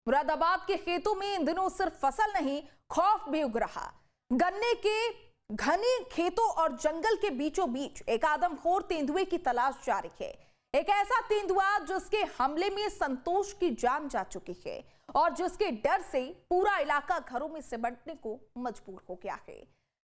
मुरादाबाद के खेतों में इन दिनों सिर्फ फसल नहीं, खौफ भी उग रहा। गन्ने के घने खेतों और जंगल के बीचों बीच एक आदमखोर तेंदुए की तलाश जारी है। एक ऐसा तेंदुआ जिसके हमले में संतोष की जान जा चुकी है और जिसके डर से पूरा इलाका घरों में सिमटने को मजबूर हो गया है।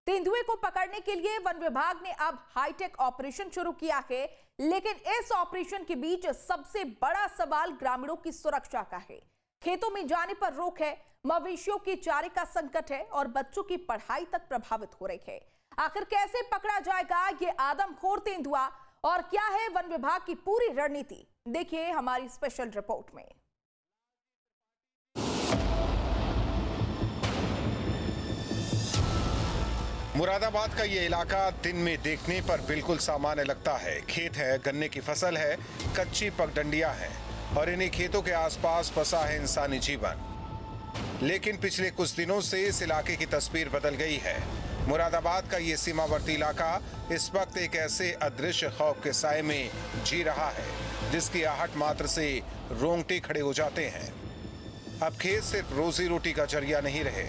तेंदुए को पकड़ने के लिए वन विभाग ने अब हाईटेक ऑपरेशन शुरू किया है, लेकिन इस ऑपरेशन के बीच सबसे बड़ा सवाल ग्रामीणों की सुरक्षा का है। खेतों में जाने पर रोक है, मवेशियों के चारे का संकट है और बच्चों की पढ़ाई तक प्रभावित हो रही है। आखिर कैसे पकड़ा जाएगा ये आदमखोर तेंदुआ और क्या है वन विभाग की पूरी रणनीति, देखिए हमारी स्पेशल रिपोर्ट में। मुरादाबाद का ये इलाका दिन में देखने पर बिल्कुल सामान्य लगता है। खेत है, गन्ने की फसल है, कच्ची पगडंडियां हैं और इन्हीं खेतों के आसपास बसा है इंसानी जीवन। लेकिन पिछले कुछ दिनों से इस इलाके की तस्वीर बदल गई है। मुरादाबाद का ये सीमावर्ती इलाका इस वक्त एक ऐसे अदृश्य खौफ के साए में जी रहा है जिसकी आहट मात्र से रोंगटे खड़े हो जाते हैं। अब खेत सिर्फ रोजी रोटी का जरिया नहीं रहे,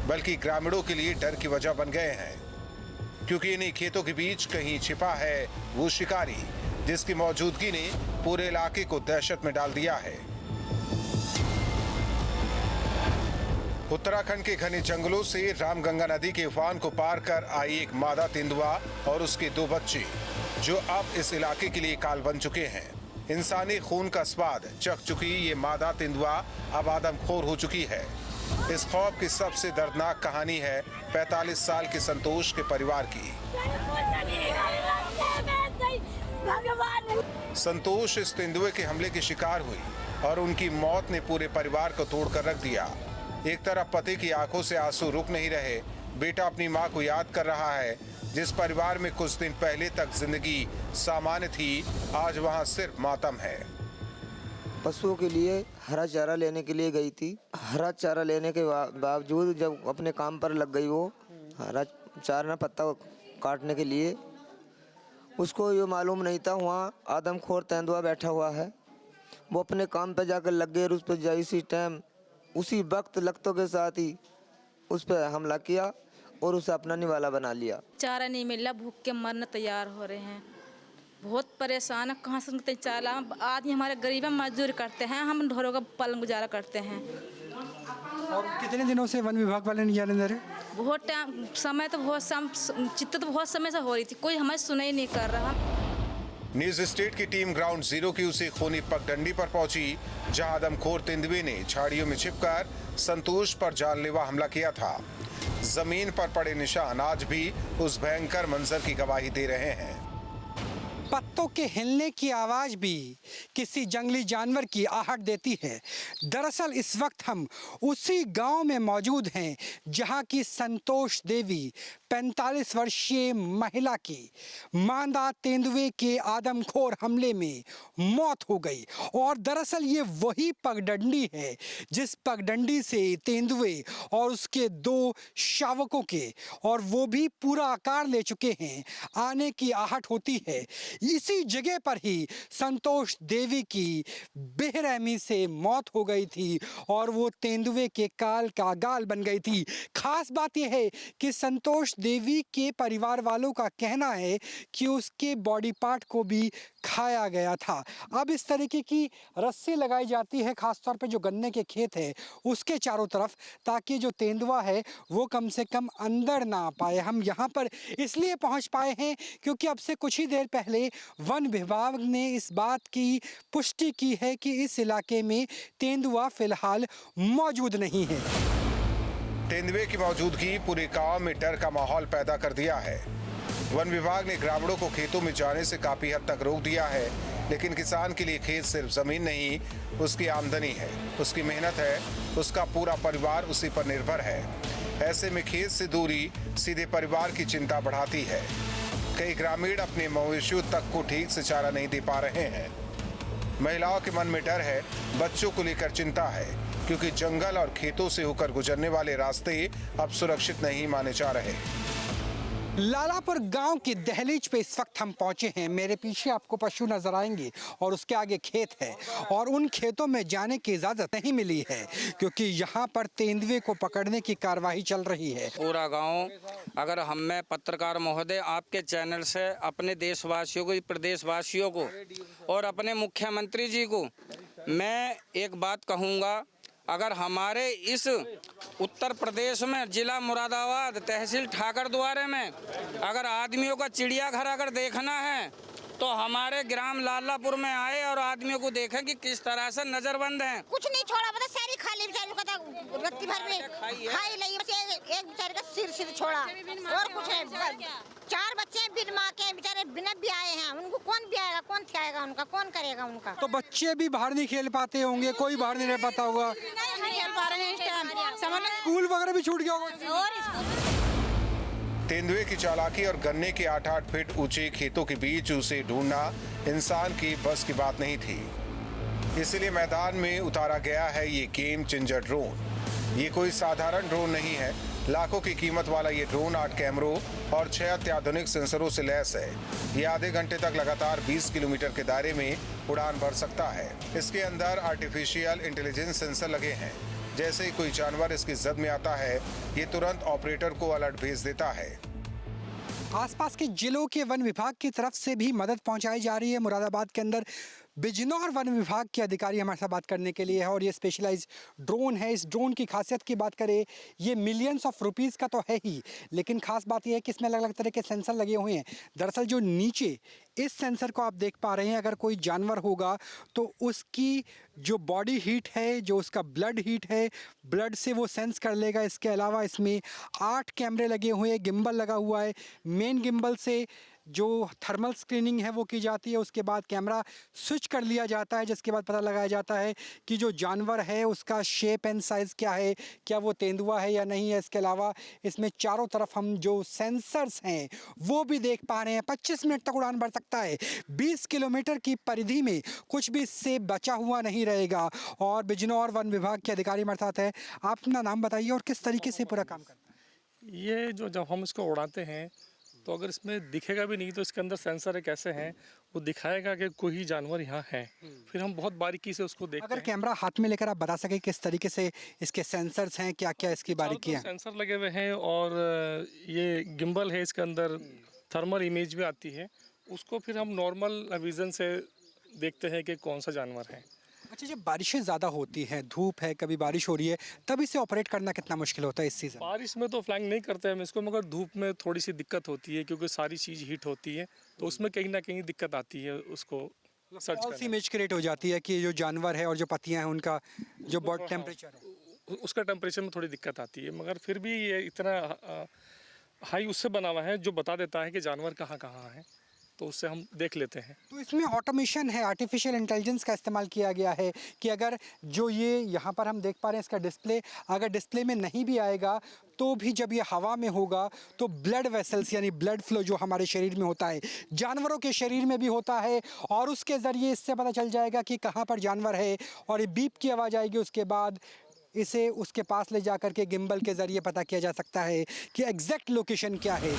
बल्कि ग्रामीणों के लिए डर की वजह बन गए हैं, क्योंकि इन्हीं खेतों के बीच कहीं छिपा है वो शिकारी जिसकी मौजूदगी ने पूरे इलाके को दहशत में डाल दिया है। उत्तराखंड के घने जंगलों से रामगंगा नदी के उफान को पार कर आई एक मादा तेंदुआ और उसके 2 बच्चे, जो अब इस इलाके के लिए काल बन चुके हैं। इंसानी खून का स्वाद चख चुकी ये मादा तेंदुआ अब आदमखोर हो चुकी है। इस खौफ की सबसे दर्दनाक कहानी है 45 साल के संतोष के परिवार की। संतोष इस तेंदुए के हमले की शिकार हुई और उनकी मौत ने पूरे परिवार को तोड़कर रख दिया। एक तरफ पति की आंखों से आंसू रुक नहीं रहे, बेटा अपनी मां को याद कर रहा है जिस परिवार में कुछ दिन पहले तक जिंदगी सामान्य थी, आज वहां सिर्फ मातम है। पशुओं के लिए हरा चारा लेने के लिए गई थी। हरा चारा लेने के बावजूद जब अपने काम पर लग गई, वो हरा चारा पत्ता काटने के लिए, उसको ये मालूम नहीं था वहाँ आदमखोर तेंदुआ बैठा हुआ है। वो अपने काम पे जाकर लग गए और उस पर इसी टाइम उसी वक्त लख्तों के साथ ही उस पर हमला किया और उसे अपना निवाला बना लिया। चारा नहीं मिल रहा, भूख के मरने तैयार हो रहे हैं, बहुत परेशान है। कहाँ से चारा, आदमी हमारे गरीब मजदूरी करते हैं, हम ढोरों का पालन गुजारा करते हैं। और कितने दिनों से वन विभाग वाले नहीं आ रहे? बहुत टाइम समय तो चित्त तो बहुत समय से हो रही थी, कोई हमें सुनाई नहीं कर रहा। न्यूज स्टेट की टीम ग्राउंड जीरो की उसी खूनी पगडंडी पर पहुंची जहां आदमखोर तेंदुए ने झाड़ियों में छिपकर संतोष पर जानलेवा हमला किया था। जमीन पर पड़े निशान आज भी उस भयंकर मंजर की गवाही दे रहे हैं। पत्तों के हिलने की आवाज भी किसी जंगली जानवर की आहट देती है। दरअसल इस वक्त हम उसी गांव में मौजूद हैं जहां की संतोष देवी 45 वर्षीय महिला की मादा तेंदुए के आदमखोर हमले में मौत हो गई। और दरअसल ये वही पगडंडी है जिस पगडंडी से तेंदुए और उसके 2 शावकों के, और वो भी पूरा आकार ले चुके हैं, आने की आहट होती है। इसी जगह पर ही संतोष देवी की बेरहमी से मौत हो गई थी और वो तेंदुए के काल का गाल बन गई थी। खास बात यह है कि संतोष देवी के परिवार वालों का कहना है कि उसके बॉडी पार्ट को भी खाया गया था। अब इस तरीके की रस्सी लगाई जाती है खासतौर पे जो गन्ने के खेत है उसके चारों तरफ, ताकि जो तेंदुआ है वो कम से कम अंदर ना आ पाए। हम यहाँ पर इसलिए पहुँच पाए हैं क्योंकि अब से कुछ ही देर पहले वन विभाग ने इस बात की पुष्टि की है कि इस इलाके में तेंदुआ फिलहाल मौजूद नहीं है। तेंदुए की मौजूदगी पूरे गांव में डर का माहौल पैदा कर दिया है। वन विभाग ने ग्रामीणों को खेतों में जाने से काफी हद तक रोक दिया है, लेकिन किसान के लिए खेत सिर्फ जमीन नहीं, उसकी आमदनी है, उसकी मेहनत है, उसका पूरा परिवार उसी पर निर्भर है। ऐसे में खेत से दूरी सीधे परिवार की चिंता बढ़ाती है। कई ग्रामीण अपने मवेशियों तक को ठीक से चारा नहीं दे पा रहे हैं। महिलाओं के मन में डर है, बच्चों को लेकर चिंता है, क्योंकि जंगल और खेतों से होकर गुजरने वाले रास्ते अब सुरक्षित नहीं माने जा रहे। लालापुर गांव की दहलीज पे इस वक्त हम पहुंचे हैं। मेरे पीछे आपको पशु नजर आएंगे और उसके आगे खेत है और उन खेतों में जाने की इजाज़त नहीं मिली है क्योंकि यहाँ पर तेंदुए को पकड़ने की कार्रवाई चल रही है। पूरा गांव, अगर हम मैं पत्रकार महोदय आपके चैनल से अपने देशवासियों को, प्रदेशवासियों को और अपने मुख्यमंत्री जी को मैं एक बात कहूँगा, अगर हमारे इस उत्तर प्रदेश में जिला मुरादाबाद तहसील ठाकरद्वारे में अगर आदमियों का चिड़ियाघर अगर देखना है तो हमारे ग्राम लालापुर में आए और आदमियों को देखें कि किस तरह से नजरबंद हैं। कुछ नहीं छोड़ा, पता सारी खाली बेचारी को तो रत्ती भर में खाई ली, बस एक बेचारे का सिर छोड़ा और कुछ है। 4 बच्चे बिन माँ के बेचारे बिना भी आए हैं, उनको कौन भी आएगा, कौन खिलाएगा उनका, कौन करेगा उनका। तो बच्चे भी बाहर नहीं खेल पाते होंगे, कोई बाहर नहीं रह पाता होगा, नहीं खेल पा रहे हैं इस टाइम, स्कूल वगैरह भी छूट गया होगा। तेंदुए की चालाकी और गन्ने के 8-8 फीट ऊंचे खेतों के बीच उसे ढूंढना इंसान की बस की बात नहीं थी, इसलिए मैदान में उतारा गया है ये गेम चेंजर ड्रोन। ये कोई साधारण ड्रोन नहीं है, लाखों की कीमत वाला ये ड्रोन 8 कैमरों और 6 अत्याधुनिक सेंसरों से लैस है। ये आधे घंटे तक लगातार 20 किलोमीटर के दायरे में उड़ान भर सकता है। इसके अंदर आर्टिफिशियल इंटेलिजेंस सेंसर लगे हैं, जैसे ही कोई जानवर इसकी जद में आता है ये तुरंत ऑपरेटर को अलर्ट भेज देता है। आसपास के जिलों के वन विभाग की तरफ से भी मदद पहुंचाई जा रही है। मुरादाबाद के अंदर बिजनौर वन विभाग के अधिकारी हमारे साथ बात करने के लिए है और ये स्पेशलाइज्ड ड्रोन है। इस ड्रोन की खासियत की बात करें, ये मिलियंस ऑफ रुपीस का तो है ही, लेकिन खास बात यह है कि इसमें अलग अलग तरह के सेंसर लगे हुए हैं। दरअसल जो नीचे इस सेंसर को आप देख पा रहे हैं, अगर कोई जानवर होगा तो उसकी जो बॉडी हीट है, जो उसका ब्लड हीट है, ब्लड से वो सेंस कर लेगा। इसके अलावा इसमें 8 कैमरे लगे हुए हैं, गिम्बल लगा हुआ है। मेन गिम्बल से जो थर्मल स्क्रीनिंग है वो की जाती है, उसके बाद कैमरा स्विच कर लिया जाता है, जिसके बाद पता लगाया जाता है कि जो जानवर है उसका शेप एंड साइज़ क्या है, क्या वो तेंदुआ है या नहीं है। इसके अलावा इसमें चारों तरफ हम जो सेंसर्स हैं वो भी देख पा रहे हैं। 25 मिनट तक उड़ान भर सकता है। 20 किलोमीटर की परिधि में कुछ भी इससे बचा हुआ नहीं रहेगा। और बिजनौर वन विभाग के अधिकारी हमारे साथ है। आप अपना नाम बताइए और किस तरीके से पूरा काम करता है। ये जो जब हम इसको उड़ाते हैं तो अगर इसमें दिखेगा भी नहीं तो इसके अंदर सेंसर एक ऐसे हैं, वो दिखाएगा कि कोई जानवर यहाँ है। फिर हम बहुत बारीकी से उसको देखते हैं। अगर कैमरा हाथ में लेकर आप बता सके किस तरीके से इसके सेंसर्स हैं, क्या क्या इसकी बारीकी है। सेंसर लगे हुए हैं और ये गिम्बल है, इसके अंदर थर्मल इमेज भी आती है। उसको फिर हम नॉर्मल विजन से देखते हैं कि कौन सा जानवर है। अच्छा, जब बारिशें ज़्यादा होती हैं, धूप है, कभी बारिश हो रही है, तब इसे ऑपरेट करना कितना मुश्किल होता है इस सीज़न? बारिश में तो फ्लाइंग नहीं करते हम इसको, मगर धूप में थोड़ी सी दिक्कत होती है क्योंकि सारी चीज़ हीट होती है, तो उसमें कहीं ना कहीं दिक्कत आती है उसको सर्च कौन सी इमेज क्रिएट हो जाती है कि जो जानवर है और जो पत्तियां हैं उनका जो बॉडी टेम्परेचर है, उसका टेम्परेचर में थोड़ी दिक्कत आती है, मगर फिर भी ये इतना हाई उससे बना हुआ है जो बता देता है कि जानवर कहाँ कहाँ है, तो उससे हम देख लेते हैं। तो इसमें ऑटोमेशन है, आर्टिफिशियल इंटेलिजेंस का इस्तेमाल किया गया है कि अगर जो ये यहाँ पर हम देख पा रहे हैं इसका डिस्प्ले, अगर डिस्प्ले में नहीं भी आएगा तो भी जब ये हवा में होगा तो ब्लड वेसल्स यानी ब्लड फ्लो जो हमारे शरीर में होता है, जानवरों के शरीर में भी होता है, और उसके ज़रिए इससे पता चल जाएगा कि कहाँ पर जानवर है और ये बीप की आवाज़ आएगी। उसके बाद इसे उसके पास ले जा कर के गिम्बल के ज़रिए पता किया जा सकता है कि एग्जैक्ट लोकेशन क्या है।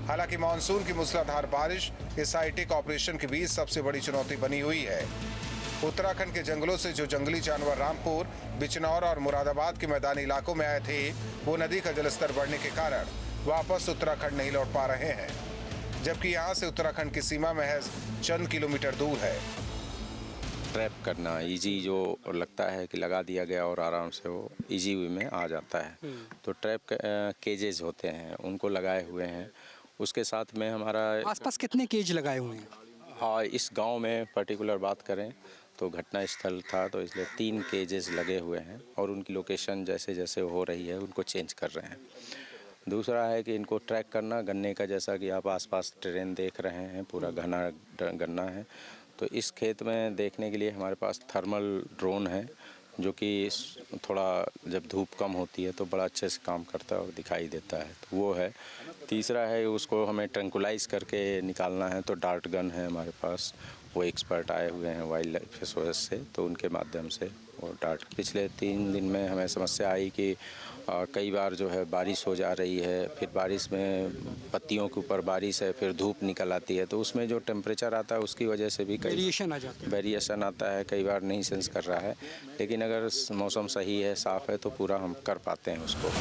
हालांकि मानसून की मूसलाधार बारिश इस हाईटेक ऑपरेशन के बीच सबसे बड़ी चुनौती बनी हुई है। उत्तराखंड के जंगलों से जो जंगली जानवर रामपुर, बिजनौर और मुरादाबाद के मैदानी इलाकों में आए थे, वो नदी का जलस्तर बढ़ने के कारण वापस उत्तराखंड नहीं लौट पा रहे हैं, जबकि यहाँ से उत्तराखंड की सीमा महज चंद किलोमीटर दूर है। ट्रैप करना इजी जो लगता है कि लगा दिया गया और आराम से वो इजी वे में आ जाता है, तो ट्रैप केजेस होते हैं उनको लगाए हुए हैं। उसके साथ में हमारा आसपास कितने केज लगाए हुए हैं? हाँ, इस गांव में पर्टिकुलर बात करें तो घटना स्थल था, तो इसलिए 3 केजेस लगे हुए हैं और उनकी लोकेशन जैसे जैसे हो रही है उनको चेंज कर रहे हैं। दूसरा है कि इनको ट्रैक करना, गन्ने का जैसा कि आप आसपास ट्रेन देख रहे हैं, पूरा घना गन्ना है, तो इस खेत में देखने के लिए हमारे पास थर्मल ड्रोन है जो कि थोड़ा जब धूप कम होती है तो बड़ा अच्छे से काम करता है और दिखाई देता है, तो वो है। तीसरा है उसको हमें ट्रैंकुलाइज करके निकालना है, तो डार्ट गन है हमारे पास, वो एक्सपर्ट आए हुए हैं वाइल्ड लाइफ एसओएस से, तो उनके माध्यम से वो डांट। पिछले 3 दिन में हमें समस्या आई कि कई बार जो है बारिश हो जा रही है, फिर बारिश में पत्तियों के ऊपर बारिश है, फिर धूप निकल आती है, तो उसमें जो टेम्परेचर आता है उसकी वजह से भी कई वेरिएशन आ जाता है। वेरिएशन आता है, कई बार नहीं सेंस कर रहा है। लेकिन अगर मौसम सही है, साफ़ है, तो पूरा हम कर पाते हैं उसको।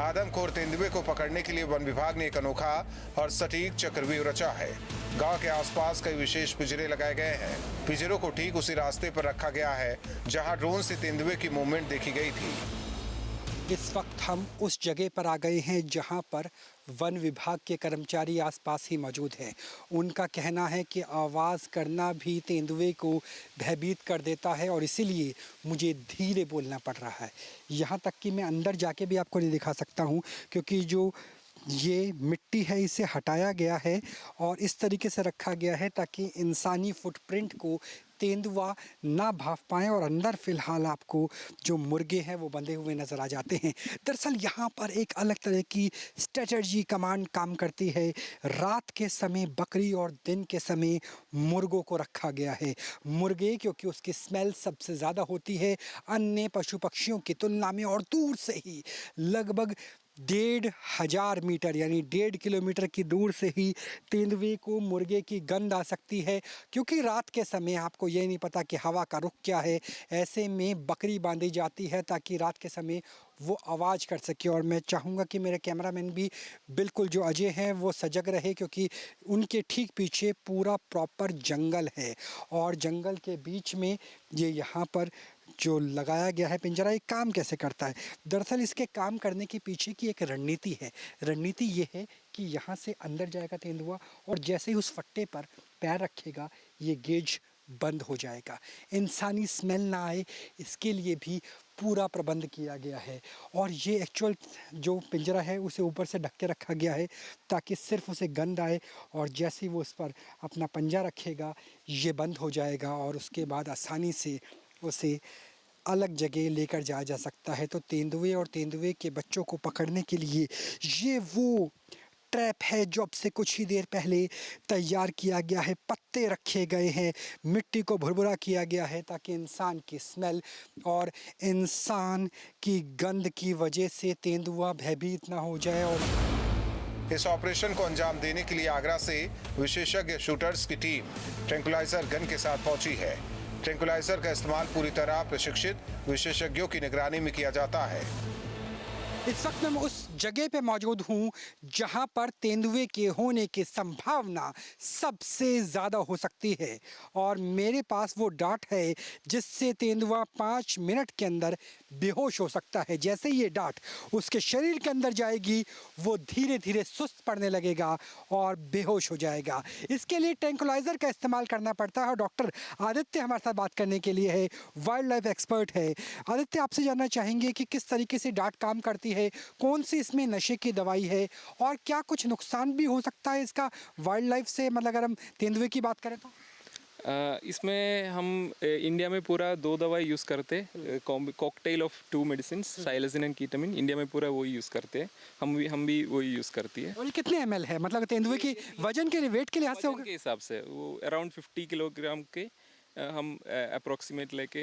आदमखोर तेंदुए को पकड़ने के लिए वन विभाग ने एक अनोखा और सटीक चक्रव्यूह रचा है। गांव के आसपास कई विशेष पिंजरे लगाए गए हैं। पिंजरों को ठीक उसी रास्ते पर रखा गया है जहां ड्रोन से तेंदुए की मूवमेंट देखी गई थी। इस वक्त हम उस जगह पर आ गए हैं जहां पर वन विभाग के कर्मचारी आसपास ही मौजूद हैं। उनका कहना है कि आवाज़ करना भी तेंदुए को भयभीत कर देता है और इसीलिए मुझे धीरे बोलना पड़ रहा है। यहाँ तक कि मैं अंदर जाके भी आपको नहीं दिखा सकता हूँ, क्योंकि जो ये मिट्टी है इसे हटाया गया है और इस तरीके से रखा गया है ताकि इंसानी फुटप्रिंट को तेंदुआ ना भाप पाए। और अंदर फ़िलहाल आपको जो मुर्गे हैं वो बंधे हुए नज़र आ जाते हैं। दरअसल यहाँ पर एक अलग तरह की स्ट्रेटजी कमांड काम करती है। रात के समय बकरी और दिन के समय मुर्गों को रखा गया है। मुर्गे क्योंकि उसकी स्मेल सबसे ज़्यादा होती है अन्य पशु पक्षियों की तुलना में, और दूर से ही लगभग 1,500 मीटर यानी 1.5 किलोमीटर की दूर से ही तेंदुए को मुर्गे की गंध आ सकती है। क्योंकि रात के समय आपको ये नहीं पता कि हवा का रुख क्या है, ऐसे में बकरी बांधी जाती है ताकि रात के समय वो आवाज़ कर सके। और मैं चाहूँगा कि मेरे कैमरामैन भी बिल्कुल जो अजय हैं वो सजग रहे, क्योंकि उनके ठीक पीछे पूरा प्रॉपर जंगल है और जंगल के बीच में ये यहाँ पर जो लगाया गया है पिंजरा, ये काम कैसे करता है। दरअसल इसके काम करने के पीछे की एक रणनीति है। रणनीति ये है कि यहाँ से अंदर जाएगा तेंदुआ और जैसे ही उस फट्टे पर पैर रखेगा ये गेज बंद हो जाएगा। इंसानी स्मेल ना आए इसके लिए भी पूरा प्रबंध किया गया है। और ये एक्चुअल जो पिंजरा है उसे ऊपर से ढक के रखा गया है ताकि सिर्फ उसे गंध आए और जैसे ही वो उस पर अपना पंजा रखेगा ये बंद हो जाएगा और उसके बाद आसानी से उसे अलग जगह लेकर जाया जा सकता है। तो तेंदुए और तेंदुए के बच्चों को पकड़ने के लिए ये वो ट्रैप है जो अब से कुछ ही देर पहले तैयार किया गया है। पत्ते रखे गए हैं, मिट्टी को भुरभुरा किया गया है ताकि इंसान की स्मेल और इंसान की गंध की वजह से तेंदुआ भयभीत ना हो जाए। और इस ऑपरेशन को अंजाम देने के लिए आगरा से विशेषज्ञ शूटर्स की टीम ट्रैंकुलाइजर गन के साथ पहुंची है। ट्रैंकुलाइजर का इस्तेमाल पूरी तरह प्रशिक्षित विशेषज्ञों की निगरानी में किया जाता है। इस वक्त मैं उस जगह पे मौजूद हूँ जहाँ पर तेंदुए के होने की संभावना सबसे ज़्यादा हो सकती है और मेरे पास वो डार्ट है जिससे तेंदुआ 5 मिनट के अंदर बेहोश हो सकता है। जैसे ये डार्ट उसके शरीर के अंदर जाएगी वो धीरे धीरे सुस्त पड़ने लगेगा और बेहोश हो जाएगा। इसके लिए ट्रैंकुलाइजर का इस्तेमाल करना पड़ता है और डॉक्टर आदित्य हमारे साथ बात करने के लिए है, वाइल्ड लाइफ एक्सपर्ट है। आदित्य, आपसे जानना चाहेंगे कि किस तरीके से डार्ट काम करती है, कौन सी इसमें नशे की दवाई है और क्या कुछ नुकसान भी हो सकता है इसका वाइल्ड लाइफ से, मतलब अगर हम तेंदुए की बात करें तो? इसमें हम इंडिया में पूरा 2 दवाई यूज़ करते हैं, cocktail of 2 medicine, psilocybin and ketamine. India में पूरा वही यूज़ करते हैं, हम भी वही यूज़ करती है। और ये कितने ml है, मतलब तेंदुए की वजन के वेट के लिहाज से होगा? के हिसाब से वो अराउंड 50 किलोग्राम के हम अप्रोक्सीमेट लेके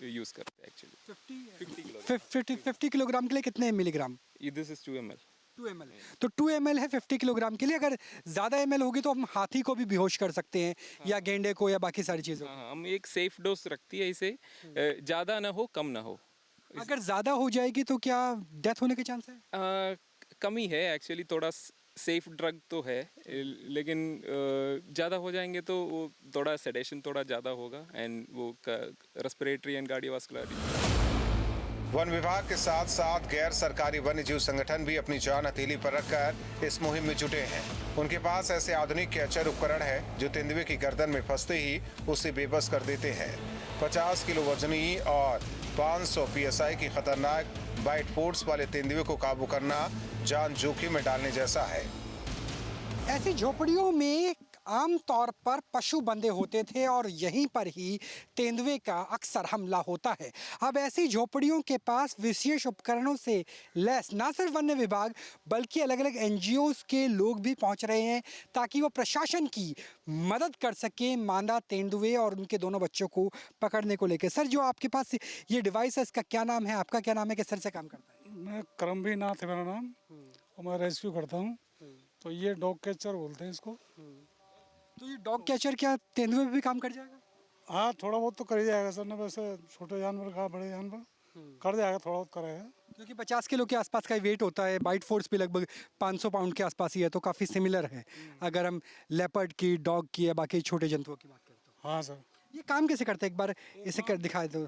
यूज़ करते हैं एक्चुअली। 50 किलोग्राम के लिए कितने milligram? This is 2 ml। 2 ml तो 2 ml है 50 किलोग्राम के लिए। अगर ज़्यादा ml होगी तो हम हाथी को भी बेहोश कर सकते हैं या गेंडे को या बाकी सारी चीज़ों को। हाँ, हम एक सेफ डोज रखती है इसे, ज़्यादा ना हो कम ना हो। अगर ज़्यादा हो जाएगी तो क्या डेथ होने के चांस है? कम ही है एक्चुअली, थोड़ा सेफ ड्रग तो है लेकिन ज़्यादा हो जाएंगे तो वो थोड़ा सेडेशन थोड़ा ज़्यादा होगा एंड वो रेस्पिरेटरी एंड कार्डियोवास्कुलर। वन विभाग के साथ साथ गैर सरकारी वन्य जीव संगठन भी अपनी जान हथेली पर रखकर इस मुहिम में जुटे हैं। उनके पास ऐसे आधुनिक कैचर उपकरण है जो तेंदुए की गर्दन में फंसते ही उसे बेबस कर देते हैं। 50 किलो वजनी और 500 PSI की खतरनाक बाइट फोर्स वाले तेंदुए को काबू करना जान जोखिम में डालने जैसा है। ऐसी झोपड़ियों में आम तौर पर पशु बंधे होते थे और यहीं पर ही तेंदुए का अक्सर हमला होता है। अब ऐसी झोपड़ियों के पास विशेष उपकरणों से लैस न सिर्फ वन्य विभाग बल्कि अलग अलग NGOs के लोग भी पहुंच रहे हैं ताकि वो प्रशासन की मदद कर सके मादा तेंदुए और उनके दोनों बच्चों को पकड़ने को लेकर। सर, जो आपके पास ये डिवाइस है इसका क्या नाम है, आपका क्या नाम है, किस तरह से काम करता है? मैं करमबी नाथ है मेरा नाम और मैं रेस्क्यू करता हूँ। तो ये डॉग कैचर बोलते हैं इसको। तो ये डॉग कैचर क्या तेंदुए पे भी काम कर जाएगा? हाँ, थोड़ा बहुत तो कर ही जाएगा सर ने, वैसे छोटे जानवर का बड़े जानवर कर जाएगा, थोड़ा बहुत करेगा। क्योंकि 50 किलो के आसपास का वेट होता है, बाइट फोर्स भी लगभग 500 पाउंड के आसपास ही है, तो काफ़ी सिमिलर है अगर हम लेपर्ड की, डॉग की या बाकी छोटे जंतुओं की बात करें तो। हाँ सर। ये काम कैसे करते हैं, एक बार इसे कर दिखाए तो।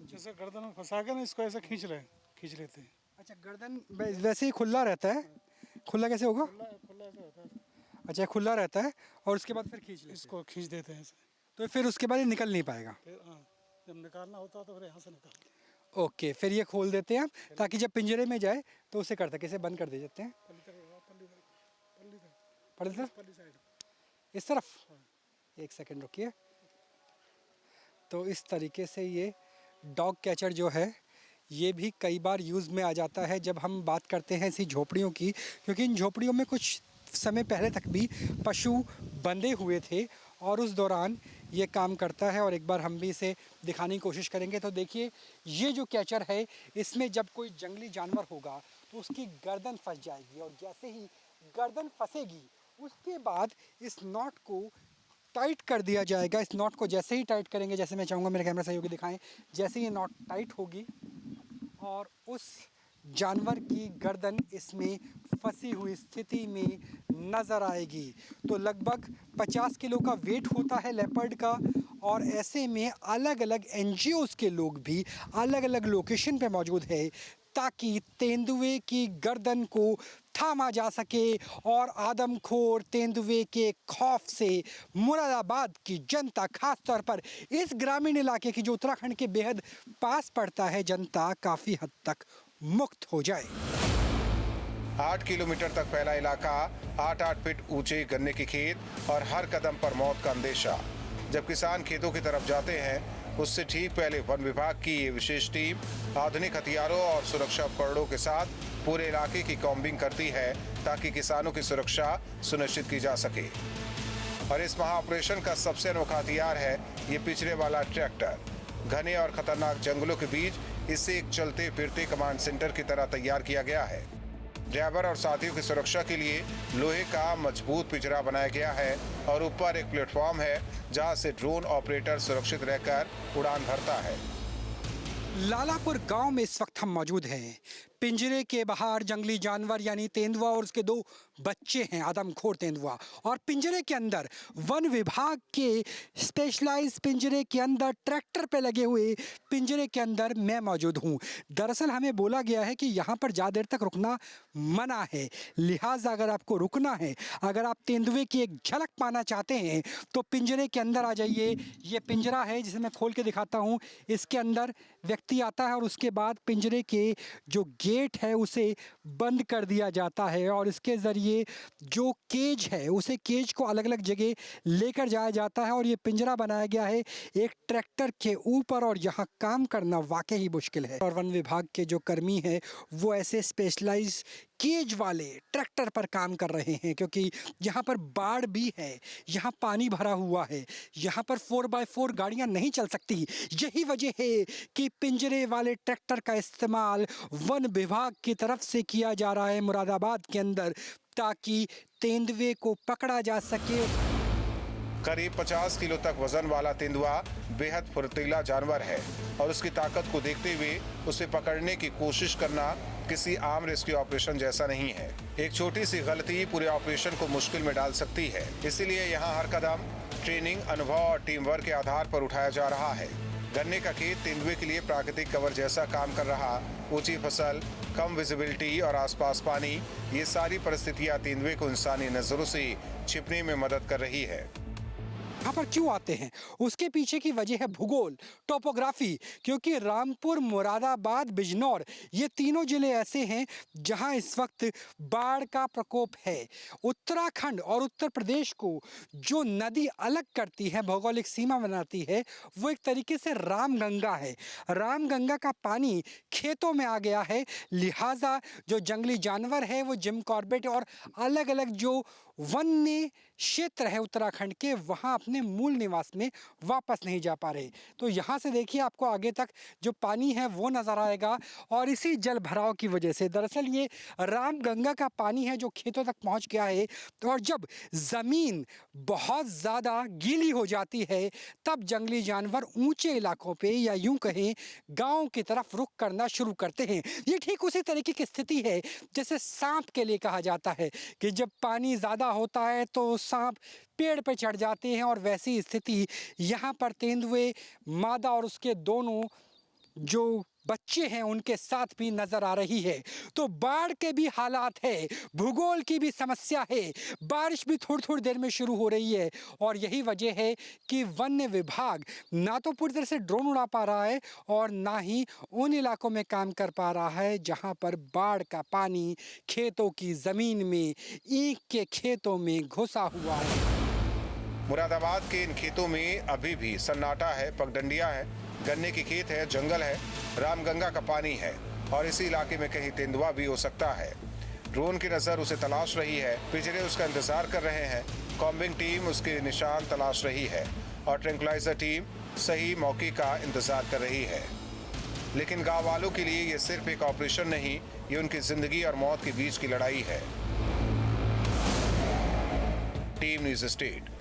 जैसे गर्दन में फंसा के ना इसको ऐसे खींच लेते हैं। अच्छा, गर्दन वैसे ही खुला रहता है? खुला कैसे होगा? खुला ऐसे होता है। अच्छा, खुला रहता है और उसके बाद फिर इसको खींच देते हैं ऐसे। तो फिर उसके बाद ये निकल नहीं पाएगा? फिर हाँ, जब निकालना होता है तो फिर यहाँ से निकालते हैं। ओके, फिर ये खोल देते हैं ताकि जब पिंजरे में जाए तो उसे करते कैसे बंद कर दे जाते हैं? इस तरफ? एक सेकंड रुकिए। तो इस तरीके से ये डॉग कैचर जो है ये भी कई बार यूज़ में आ जाता है जब हम बात करते हैं ऐसी झोपड़ियों की, क्योंकि इन झोपड़ियों में कुछ समय पहले तक भी पशु बंधे हुए थे और उस दौरान ये काम करता है। और एक बार हम भी इसे दिखाने की कोशिश करेंगे। तो देखिए, ये जो कैचर है इसमें जब कोई जंगली जानवर होगा तो उसकी गर्दन फंस जाएगी और जैसे ही गर्दन फंसेगी उसके बाद इस नॉट को टाइट कर दिया जाएगा। इस नॉट को जैसे ही टाइट करेंगे, जैसे मैं चाहूँगा मेरे कैमरा सहयोगी दिखाएं, जैसे ये नॉट टाइट होगी और उस जानवर की गर्दन इसमें फंसी हुई स्थिति में नज़र आएगी। तो लगभग 50 किलो का वेट होता है लेपर्ड का और ऐसे में अलग अलग NGOs के लोग भी अलग अलग लोकेशन पे मौजूद है ताकि तेंदुए की गर्दन को थामा जा सके और आदमखोर तेंदुए के खौफ से मुरादाबाद की जनता, खास तौर पर इस ग्रामीण इलाके की जो उत्तराखंड के बेहद पास पड़ता है, जनता काफ़ी हद तक मुक्त हो जाए। 8 किलोमीटर तक फैला इलाका, 8-8 फीट ऊंचे गन्ने के खेत और हर कदम पर मौत का अंदेशा। जब किसान खेतों की तरफ जाते हैं उससे ठीक पहले वन विभाग की ये विशेष टीम आधुनिक हथियारों और सुरक्षा उपकरणों के साथ पूरे इलाके की कॉम्बिंग करती है ताकि किसानों की सुरक्षा सुनिश्चित की जा सके। और इस महा ऑपरेशन का सबसे अनोखा हथियार है ये पिछड़े वाला ट्रैक्टर। घने और खतरनाक जंगलों के बीच इसे एक चलते फिरते कमांड सेंटर की तरह तैयार किया गया है। ड्राइवर और साथियों की सुरक्षा के लिए लोहे का मजबूत पिंजरा बनाया गया है और ऊपर एक प्लेटफॉर्म है जहां से ड्रोन ऑपरेटर सुरक्षित रहकर उड़ान भरता है। लालापुर गांव में इस वक्त हम मौजूद हैं। पिंजरे के बाहर जंगली जानवर यानी तेंदुआ और उसके 2 बच्चे हैं, आदमखोर तेंदुआ, और पिंजरे के अंदर वन विभाग के स्पेशलाइज पिंजरे के अंदर ट्रैक्टर पे लगे हुए पिंजरे के अंदर मैं मौजूद हूँ। दरअसल हमें बोला गया है कि यहाँ पर ज़्यादा देर तक रुकना मना है, लिहाजा अगर आपको रुकना है, अगर आप तेंदुए की एक झलक पाना चाहते हैं तो पिंजरे के अंदर आ जाइए। ये पिंजरा है जिसे मैं खोल के दिखाता हूँ। इसके अंदर व्यक्ति आता है और उसके बाद पिंजरे के जो गेट है उसे बंद कर दिया जाता है और इसके ज़रिए जो केज है उसे केज को अलग अलग जगह लेकर जाया जाता है। और ये पिंजरा बनाया गया है एक ट्रैक्टर के ऊपर और यहाँ काम करना वाकई ही मुश्किल है। और वन विभाग के जो कर्मी हैं वो ऐसे स्पेशलाइज केज वाले ट्रैक्टर पर काम कर रहे हैं क्योंकि यहाँ पर बाढ़ भी है, यहाँ पानी भरा हुआ है, यहाँ पर 4x4 गाड़ियाँ नहीं चल सकती। यही वजह है कि पिंजरे वाले ट्रैक्टर का इस्तेमाल वन विभाग की तरफ से किया जा रहा है मुरादाबाद के अंदर ताकि तेंदुए को पकड़ा जा सके। करीब 50 किलो तक वजन वाला तेंदुआ बेहद फुर्तीला जानवर है और उसकी ताकत को देखते हुए उसे पकड़ने की कोशिश करना किसी आम रेस्क्यू ऑपरेशन जैसा नहीं है। एक छोटी सी गलती पूरे ऑपरेशन को मुश्किल में डाल सकती है, इसीलिए यहाँ हर कदम ट्रेनिंग, अनुभव और टीम वर्क के आधार पर उठाया जा रहा है। गन्ने का खेत तेंदुए के लिए प्राकृतिक कवर जैसा काम कर रहा। ऊंची फसल, कम विजिबिलिटी और आसपास पानी, ये सारी परिस्थितियाँ तेंदुए को इंसानी नजरों से छिपने में मदद कर रही है। यहाँ पर क्यों आते हैं, उसके पीछे की वजह है भूगोल, टोपोग्राफी, क्योंकि रामपुर, मुरादाबाद, बिजनौर ये तीनों जिले ऐसे हैं जहाँ इस वक्त बाढ़ का प्रकोप है। उत्तराखंड और उत्तर प्रदेश को जो नदी अलग करती है, भौगोलिक सीमा बनाती है, वो एक तरीके से रामगंगा है। रामगंगा का पानी खेतों में आ गया है, लिहाजा जो जंगली जानवर है वो जिम कॉर्बेट और अलग अलग जो वन्य क्षेत्र है उत्तराखंड के, वहाँ अपने मूल निवास में वापस नहीं जा पा रहे। तो यहाँ से देखिए आपको आगे तक जो पानी है वो नज़र आएगा और इसी जल भराव की वजह से दरअसल ये रामगंगा का पानी है जो खेतों तक पहुँच गया है। और जब ज़मीन बहुत ज़्यादा गीली हो जाती है तब जंगली जानवर ऊंचे इलाकों पे या यूं कहें गाँव की तरफ रुख करना शुरू करते हैं। ये ठीक उसी तरीके की स्थिति है जैसे सांप के लिए कहा जाता है कि जब पानी ज़्यादा होता है तो सांप पेड़ पे चढ़ जाते हैं, और वैसी स्थिति यहाँ पर तेंदुए मादा और उसके दोनों जो बच्चे हैं उनके साथ भी नजर आ रही है। तो बाढ़ के भी हालात है, भूगोल की भी समस्या है, बारिश भी थोड़ी थोड़ी देर में शुरू हो रही है, और यही वजह है कि वन्य विभाग ना तो पूरी तरह से ड्रोन उड़ा पा रहा है और ना ही उन इलाकों में काम कर पा रहा है जहां पर बाढ़ का पानी खेतों की जमीन में, ईंख के खेतों में घुसा हुआ है। मुरादाबाद के इन खेतों में अभी भी सन्नाटा है, पगडंडियां है, गन्ने की खेत है, जंगल है, रामगंगा का पानी है और इसी इलाके में कहीं तेंदुआ भी हो सकता है। ड्रोन की नज़र उसे तलाश रही है, पिंजरे उसका इंतजार कर रहे हैं, कॉम्बिंग टीम उसके निशान तलाश रही है और ट्रैंक्विलाइजर टीम सही मौके का इंतजार कर रही है। लेकिन गाँव वालों के लिए ये सिर्फ एक ऑपरेशन नहीं, ये उनकी जिंदगी और मौत के बीच की लड़ाई है। Team news state.